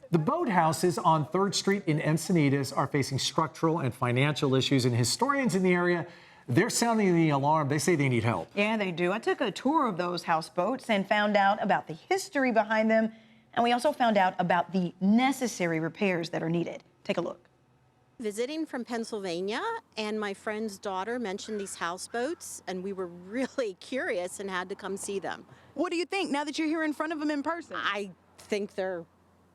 The boathouses on 3rd Street in Encinitas are facing structural and financial issues, and historians in the area, they're sounding the alarm. They say they need help. Yeah, they do. I took a tour of those houseboats and found out about the history behind them, and we also found out about the necessary repairs that are needed. Take a look. Visiting from Pennsylvania, and my friend's daughter mentioned these houseboats, and we were really curious and had to come see them. What do you think now that you're here in front of them in person? I think they're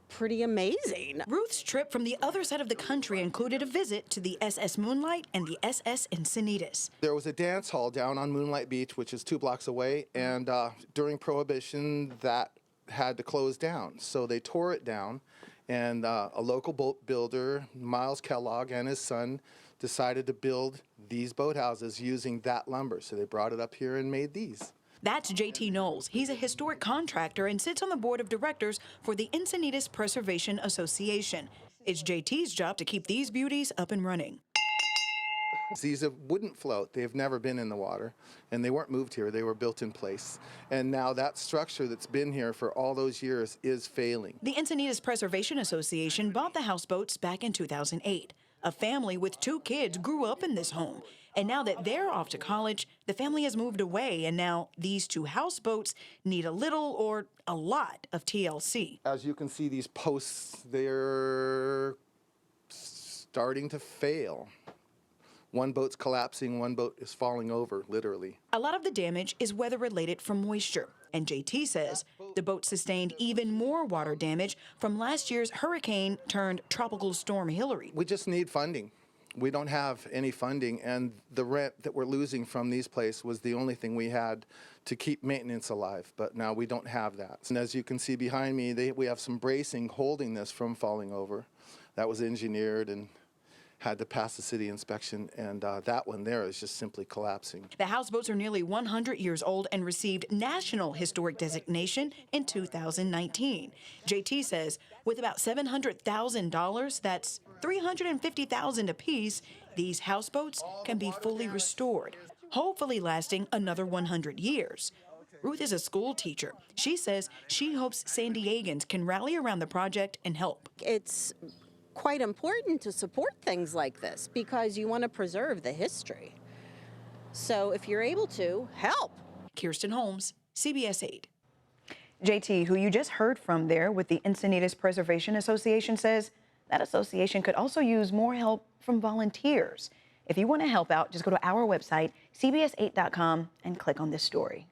pretty amazing. Ruth's trip from the other side of the country included a visit to the SS Moonlight and the SS Encinitas. There was a dance hall down on Moonlight Beach, which is 2 blocks away, and during Prohibition, that had to close down. So they tore it down, and a local boat builder, Miles Kellogg, and his son decided to build these boathouses using that lumber. So they brought it up here and made these. That's J.T. Knowles. He's a historic contractor and sits on the board of directors for the Encinitas Preservation Association. It's J.T.'s job to keep these beauties up and running. These wouldn't float. They've never been in the water, and they weren't moved here. They were built in place. And now that structure that's been here for all those years is failing. The Encinitas Preservation Association bought the houseboats back in 2008. A family with 2 kids grew up in this home. And now that they're off to college, the family has moved away, and now these 2 houseboats need a little or a lot of TLC. As you can see, these posts, they're starting to fail. One boat's collapsing, one boat is falling over, literally. A lot of the damage is weather-related from moisture. And JT says the boat sustained even more water damage from last year's hurricane turned tropical storm Hillary. We just need funding. We don't have any funding, and the rent that we're losing from these places was the only thing we had to keep maintenance alive, but now we don't have that. And as you can see behind me, we have some bracing holding this from falling over. That was engineered and had to pass the city inspection, and that one there is just simply collapsing. The houseboats are nearly 100 years old and received National Historic Designation in 2019. JT says with about $700,000, that's $350,000 apiece, these houseboats can be fully restored, hopefully lasting another 100 years. Ruth is a school teacher. She says she hopes San Diegans can rally around the project and help. It's quite important to support things like this because you want to preserve the history. So if you're able to, help. Kirsten Holmes, CBS 8. JT, who you just heard from there with the Encinitas Preservation Association, says that association could also use more help from volunteers. If you want to help out, just go to our website, cbs8.com, and click on this story.